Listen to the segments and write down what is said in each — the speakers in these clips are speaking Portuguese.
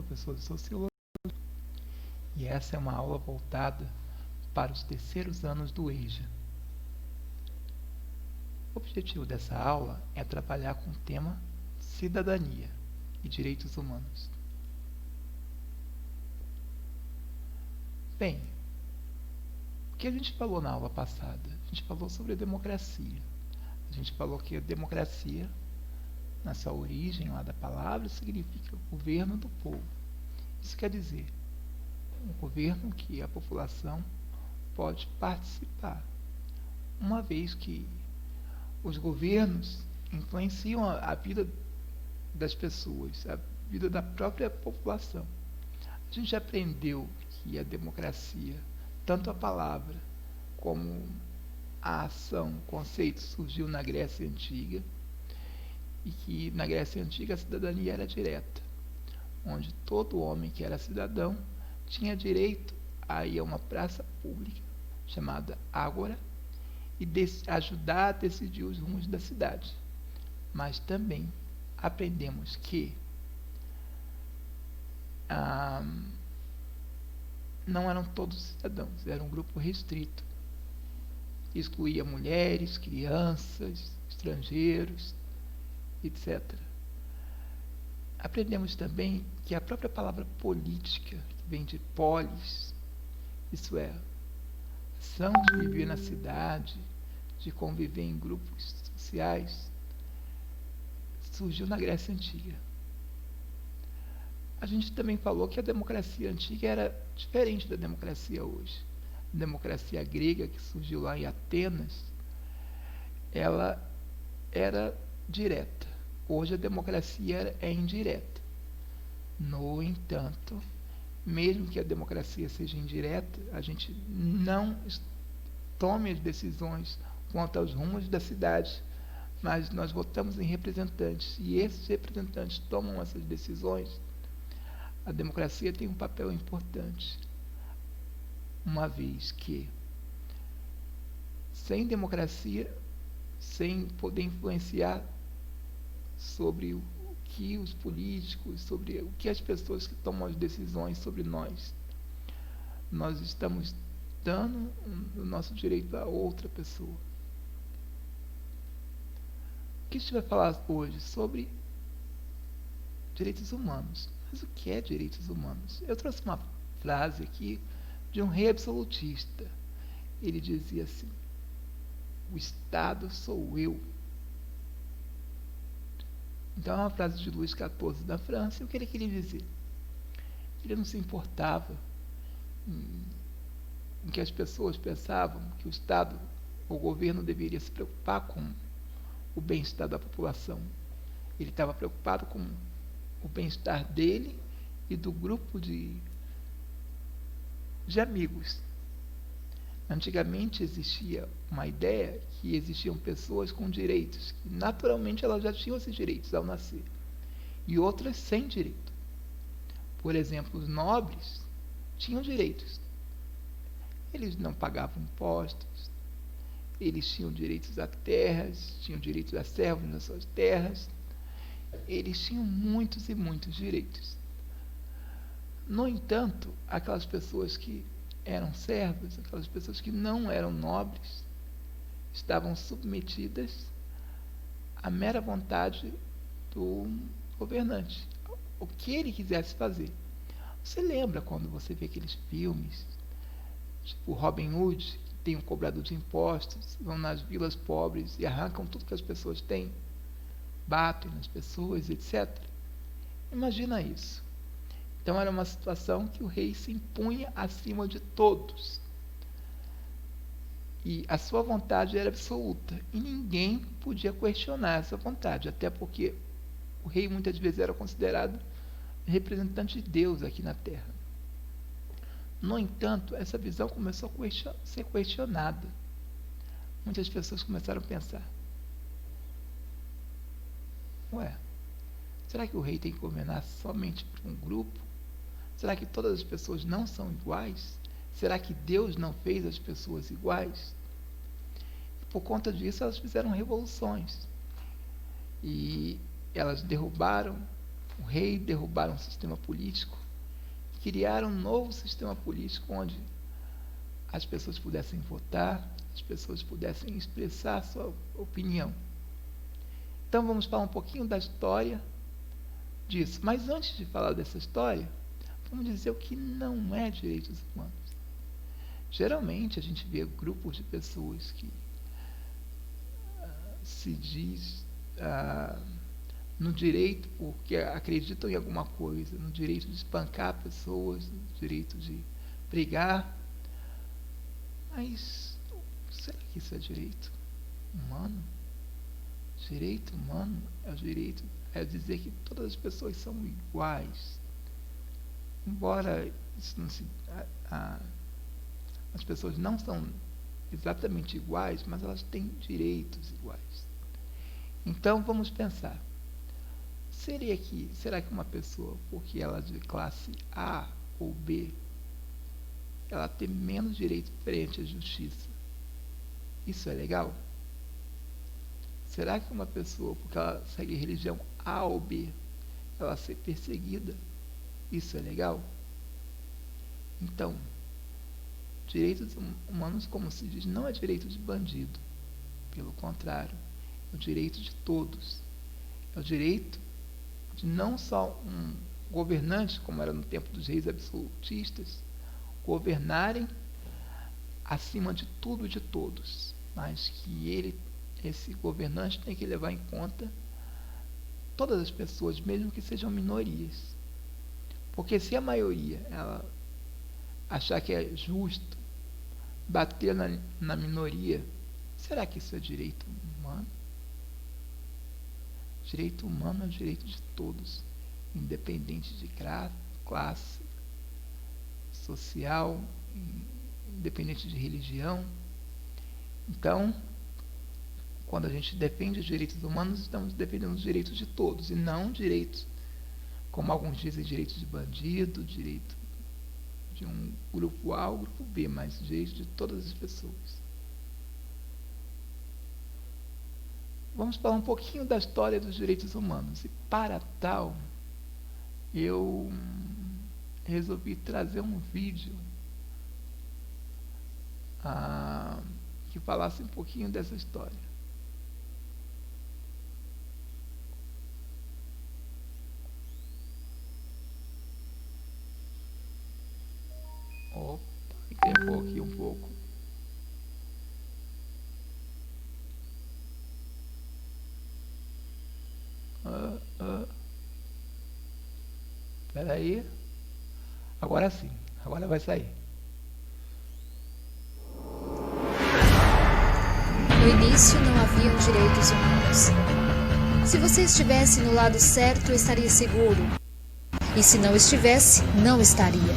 professor de Sociologia, e essa é uma aula voltada para os terceiros anos do EJA. O objetivo dessa aula é trabalhar com o tema cidadania e direitos humanos. Bem, o que a gente falou na aula passada? A gente falou sobre a democracia. A gente falou que a democracia, na sua origem lá da palavra, significa governo do povo. Isso quer dizer um governo que a população pode participar, uma vez que os governos influenciam a vida das pessoas, a vida da própria população. A gente aprendeu que a democracia, tanto a palavra como a ação, o conceito surgiu na Grécia Antiga, e que na Grécia Antiga a cidadania era direta, onde todo homem que era cidadão tinha direito a ir a uma praça pública chamada Ágora e ajudar a decidir os rumos da cidade. Mas também aprendemos que não eram todos cidadãos, era um grupo restrito. Excluía mulheres, crianças, estrangeiros, etc. Aprendemos também que a própria palavra política, que vem de polis, isso é, ação de viver na cidade, de conviver em grupos sociais, surgiu na Grécia Antiga. A gente também falou que a democracia antiga era diferente da democracia hoje. A democracia grega, que surgiu lá em Atenas, ela era direta. Hoje a democracia é indireta. No entanto, mesmo que a democracia seja indireta, a gente não tome as decisões quanto aos rumos da cidade, mas nós votamos em representantes, e esses representantes tomam essas decisões. A democracia tem um papel importante, uma vez que, sem democracia, sem poder influenciar sobre o que os políticos, sobre o que as pessoas que tomam as decisões sobre nós estamos dando o nosso direito a outra pessoa. O que a gente vai falar hoje? Sobre direitos humanos. Mas o que é direitos humanos? Eu trouxe uma frase aqui de um rei absolutista. Ele dizia assim: o Estado sou eu. Então é uma frase de Luís XIV da França. E o que ele queria dizer? Ele não se importava em que as pessoas pensavam que o Estado, o governo, deveria se preocupar com o bem-estar da população. Ele estava preocupado com o bem-estar dele e do grupo de amigos. Antigamente existia uma ideia que existiam pessoas com direitos, que naturalmente elas já tinham esses direitos ao nascer, e outras sem direito. Por exemplo, os nobres tinham direitos. Eles não pagavam impostos, eles tinham direitos a terras, tinham direitos a servos nas suas terras, eles tinham muitos e muitos direitos. No entanto, aquelas pessoas que eram servos, aquelas pessoas que não eram nobres, estavam submetidas à mera vontade do governante, o que ele quisesse fazer. Você lembra quando você vê aqueles filmes, tipo Robin Hood, que tem um cobrador de impostos, vão nas vilas pobres e arrancam tudo que as pessoas têm, batem nas pessoas, etc. Imagina isso. Então era uma situação que o rei se impunha acima de todos. E a sua vontade era absoluta. E ninguém podia questionar essa vontade, até porque o rei muitas vezes era considerado representante de Deus aqui na Terra. No entanto, essa visão começou a ser questionada. Muitas pessoas começaram a pensar: ué, será que o rei tem que governar somente para um grupo? Será que todas as pessoas não são iguais? Será que Deus não fez as pessoas iguais? E por conta disso, elas fizeram revoluções. E elas derrubaram o rei, derrubaram um sistema político, criaram um novo sistema político onde as pessoas pudessem votar, as pessoas pudessem expressar sua opinião. Então vamos falar um pouquinho da história disso. Mas antes de falar dessa história, vamos dizer o que não é direitos humanos. Geralmente a gente vê grupos de pessoas que se diz no direito porque acreditam em alguma coisa, no direito de espancar pessoas, no direito de brigar. Mas será que isso é direito humano? Direito humano é o direito, é dizer que todas as pessoas são iguais. Embora isso não se, as pessoas não são exatamente iguais, mas elas têm direitos iguais. Então vamos pensar. Será que uma pessoa, porque ela é de classe A ou B, ela tem menos direito perante a justiça? Isso é legal? Será que uma pessoa, porque ela segue religião A ou B, ela ser perseguida? Isso é legal? Então, direitos humanos, como se diz, não é direito de bandido. Pelo contrário, é o direito de todos. É o direito de não só um governante, como era no tempo dos reis absolutistas, governarem acima de tudo e de todos, mas que esse governante tem que levar em conta todas as pessoas, mesmo que sejam minorias. Porque se a maioria ela achar que é justo bater na minoria, será que isso é direito humano? Direito humano é o direito de todos, independente de classe social, independente de religião. Então, quando a gente defende os direitos humanos, estamos defendendo os direitos de todos, e não direitos, como alguns dizem, direitos de bandido, direito de um grupo A ou grupo B, mas direitos de todas as pessoas. Vamos falar um pouquinho da história dos direitos humanos. E para tal, eu resolvi trazer um vídeo que falasse um pouquinho dessa história. Opa, interrompo aqui um pouco. Espera aí. Agora sim, agora vai sair. No início não haviam direitos humanos. Se você estivesse no lado certo, estaria seguro. E se não estivesse, não estaria.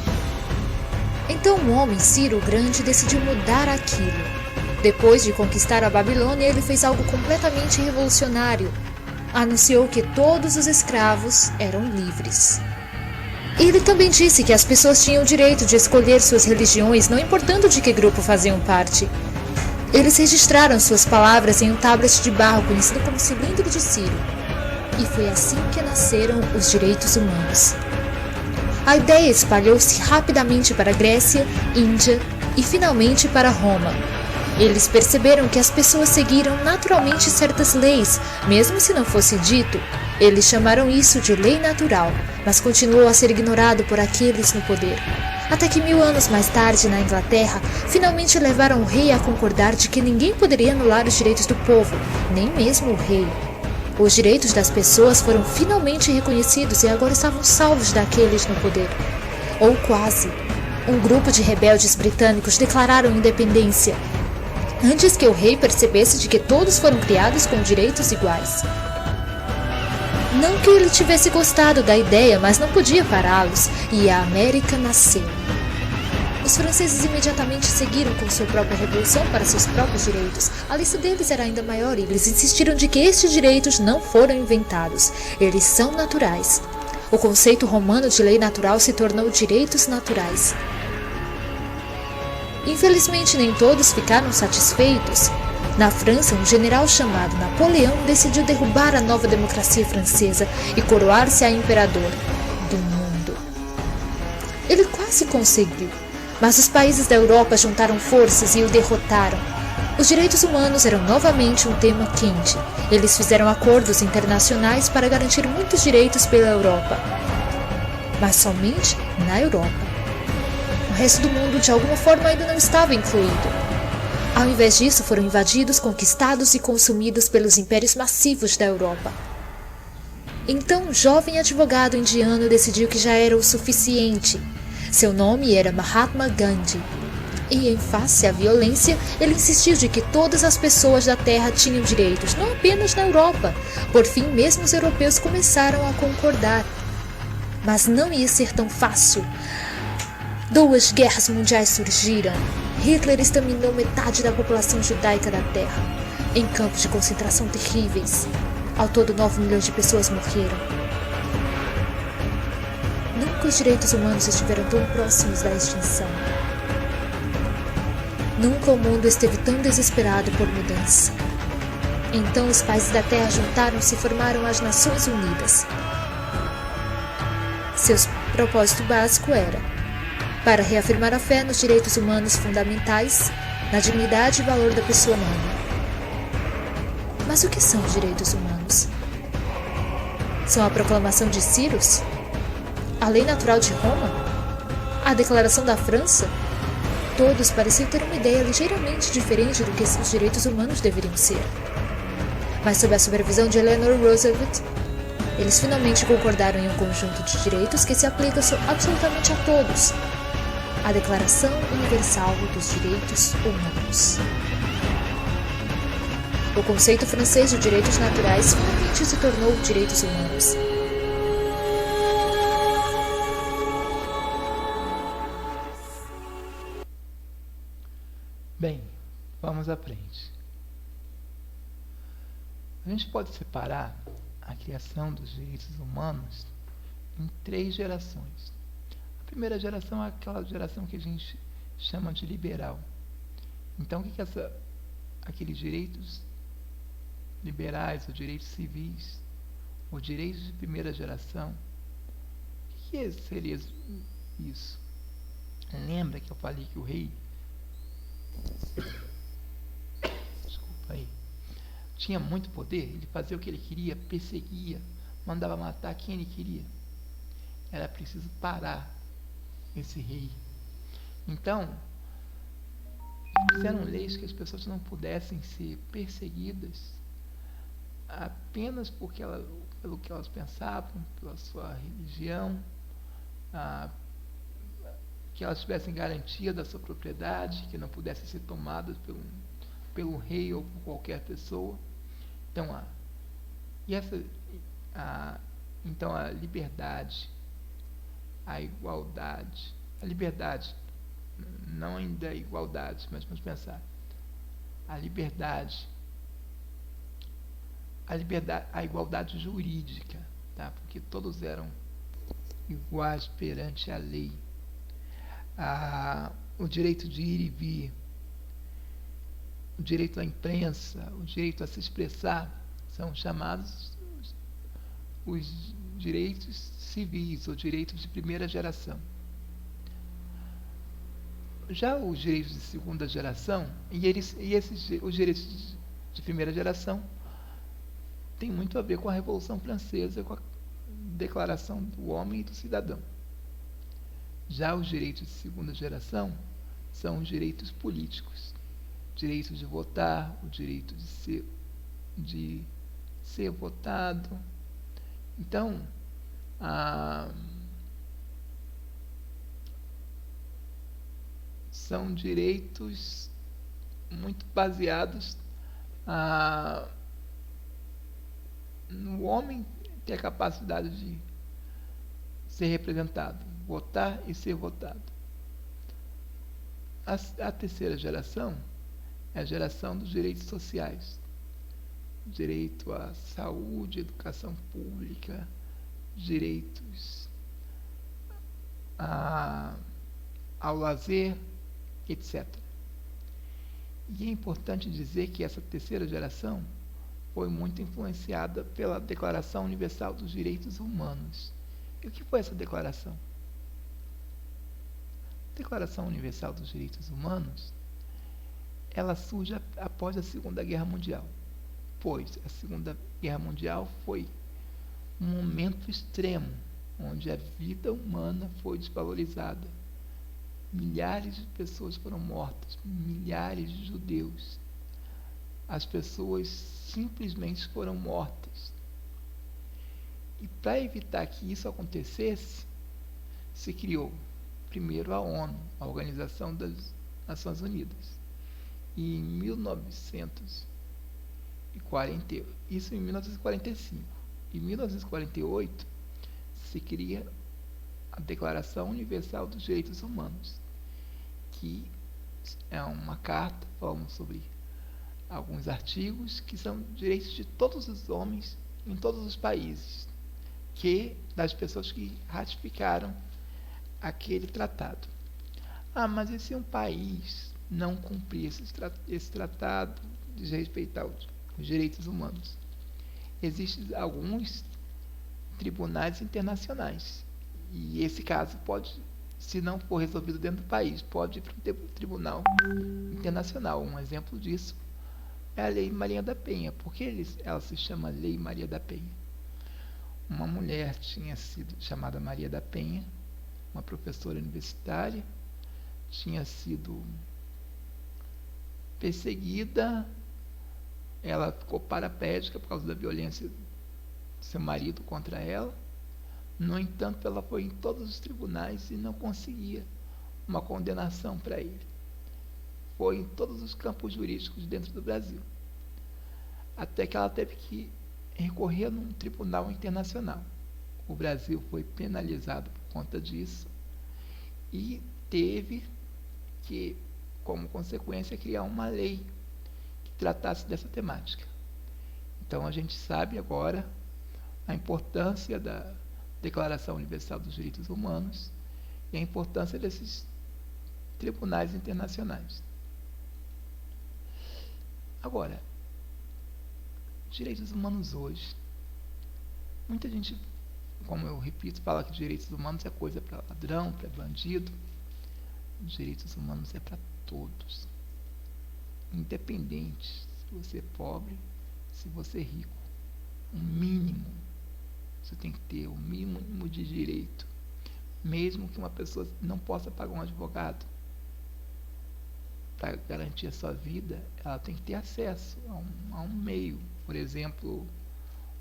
Então o homem Ciro o Grande decidiu mudar aquilo. Depois de conquistar a Babilônia, ele fez algo completamente revolucionário. Anunciou que todos os escravos eram livres. Ele também disse que as pessoas tinham o direito de escolher suas religiões, não importando de que grupo faziam parte. Eles registraram suas palavras em um tablet de barro conhecido como Cilindro de Ciro. E foi assim que nasceram os direitos humanos. A ideia espalhou-se rapidamente para a Grécia, Índia e finalmente para Roma. Eles perceberam que as pessoas seguiram naturalmente certas leis, mesmo se não fosse dito. Eles chamaram isso de lei natural, mas continuou a ser ignorado por aqueles no poder. Até que 1000 anos mais tarde, na Inglaterra, finalmente levaram o rei a concordar de que ninguém poderia anular os direitos do povo, nem mesmo o rei. Os direitos das pessoas foram finalmente reconhecidos e agora estavam salvos daqueles no poder. Ou quase. Um grupo de rebeldes britânicos declararam independência, antes que o rei percebesse de que todos foram criados com direitos iguais. Não que ele tivesse gostado da ideia, mas não podia pará-los, e a América nasceu. Os franceses imediatamente seguiram com sua própria revolução para seus próprios direitos. A lista deles era ainda maior e eles insistiram de que estes direitos não foram inventados. Eles são naturais. O conceito romano de lei natural se tornou direitos naturais. Infelizmente, nem todos ficaram satisfeitos. Na França, um general chamado Napoleão decidiu derrubar a nova democracia francesa e coroar-se a imperador do mundo. Ele quase conseguiu, mas os países da Europa juntaram forças e o derrotaram. Os direitos humanos eram novamente um tema quente. Eles fizeram acordos internacionais para garantir muitos direitos pela Europa, mas somente na Europa. O resto do mundo, de alguma forma, ainda não estava incluído. Ao invés disso, foram invadidos, conquistados e consumidos pelos impérios massivos da Europa. Então, um jovem advogado indiano decidiu que já era o suficiente. Seu nome era Mahatma Gandhi. E, em face à violência, ele insistiu de que todas as pessoas da Terra tinham direitos, não apenas na Europa. Por fim, mesmo os europeus começaram a concordar. Mas não ia ser tão fácil. 2 guerras mundiais surgiram. Hitler exterminou metade da população judaica da Terra, em campos de concentração terríveis. Ao todo, 9 milhões de pessoas morreram. Nunca os direitos humanos estiveram tão próximos da extinção. Nunca o mundo esteve tão desesperado por mudança. Então os países da Terra juntaram-se e formaram as Nações Unidas. Seu propósito básico era para reafirmar a fé nos direitos humanos fundamentais, na dignidade e valor da pessoa humana. Mas o que são os direitos humanos? São a proclamação de Cyrus? A lei natural de Roma? A declaração da França? Todos pareciam ter uma ideia ligeiramente diferente do que os direitos humanos deveriam ser. Mas sob a supervisão de Eleanor Roosevelt, eles finalmente concordaram em um conjunto de direitos que se aplica absolutamente a todos. A Declaração Universal dos Direitos Humanos. O conceito francês de direitos naturais finalmente se tornou direitos humanos. Bem, vamos à frente. A gente pode separar a criação dos direitos humanos em 3 gerações. A primeira geração é aquela geração que a gente chama de liberal. Então, o que aqueles direitos liberais, ou direitos civis, ou direitos de primeira geração, o que seria isso? Lembra que eu falei que o rei tinha muito poder? Ele fazia o que ele queria, perseguia, mandava matar quem ele queria. Era preciso parar esse rei. Então, fizeram leis que as pessoas não pudessem ser perseguidas apenas pelo que elas pensavam, pela sua religião, que elas tivessem garantia da sua propriedade, que não pudessem ser tomadas pelo rei ou por qualquer pessoa. Então a liberdade, a igualdade, a liberdade, não ainda a igualdade, mas vamos pensar, a igualdade jurídica, tá? Porque todos eram iguais perante a lei. O direito de ir e vir, o direito à imprensa, o direito a se expressar, são chamados os direitos civis, ou direitos de primeira geração. Já os direitos de segunda geração, os direitos de primeira geração, tem muito a ver com a Revolução Francesa, com a Declaração do Homem e do Cidadão. Já os direitos de segunda geração são os direitos políticos. O direito de votar, o direito de ser votado. Então, são direitos muito baseados no homem ter a capacidade de ser representado, votar e ser votado. A terceira geração é a geração dos direitos sociais. Direito à saúde, educação pública, direitos ao lazer, etc. E é importante dizer que essa terceira geração foi muito influenciada pela Declaração Universal dos Direitos Humanos. E o que foi essa declaração? A Declaração Universal dos Direitos Humanos, ela surge após a Segunda Guerra Mundial, pois a Segunda Guerra Mundial foi um momento extremo, onde a vida humana foi desvalorizada. Milhares de pessoas foram mortas, milhares de judeus. As pessoas simplesmente foram mortas. E para evitar que isso acontecesse, se criou primeiro a ONU, a Organização das Nações Unidas. E em 1940, isso em 1945. Em 1948, se cria a Declaração Universal dos Direitos Humanos, que é uma carta falando sobre alguns artigos que são direitos de todos os homens em todos os países, das pessoas que ratificaram aquele tratado. Mas e se um país não cumprir esse tratado de respeitar os direitos humanos? Existem alguns tribunais internacionais, e esse caso pode, se não for resolvido dentro do país, pode ir para um tribunal internacional. Um exemplo disso é a Lei Maria da Penha. Por que ela se chama Lei Maria da Penha? Uma mulher tinha sido chamada Maria da Penha, uma professora universitária, tinha sido perseguida, ela ficou paraplégica por causa da violência do seu marido contra ela. No entanto, ela foi em todos os tribunais e não conseguia uma condenação para ele. Foi em todos os campos jurídicos dentro do Brasil. Até que ela teve que recorrer num tribunal internacional. O Brasil foi penalizado por conta disso e teve que, como consequência, criar uma lei que tratasse dessa temática. Então a gente sabe agora a importância da Declaração Universal dos Direitos Humanos e a importância desses tribunais internacionais. Agora, direitos humanos hoje, muita gente, como eu repito, fala que direitos humanos é coisa para ladrão, para bandido. Os direitos humanos é para todos, independente se você é pobre, se você é rico. Um mínimo, você tem que ter o mínimo de direito, mesmo que uma pessoa não possa pagar um advogado. Para garantir a sua vida, ela tem que ter acesso a um meio, por exemplo,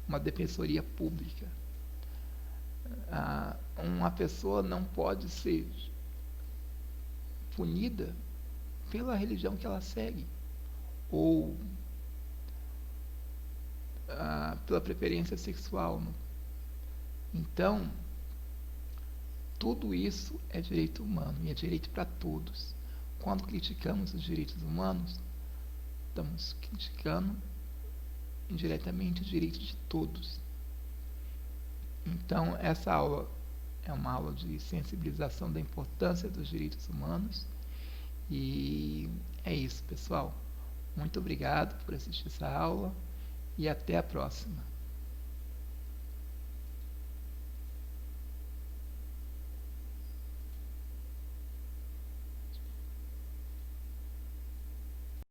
uma defensoria pública. Uma pessoa não pode ser punida pela religião que ela segue, ou pela preferência sexual. Então, tudo isso é direito humano e é direito para todos. Quando criticamos os direitos humanos, estamos criticando indiretamente os direitos de todos. Então, essa aula é uma aula de sensibilização da importância dos direitos humanos. E é isso, pessoal. Muito obrigado por assistir essa aula e até a próxima.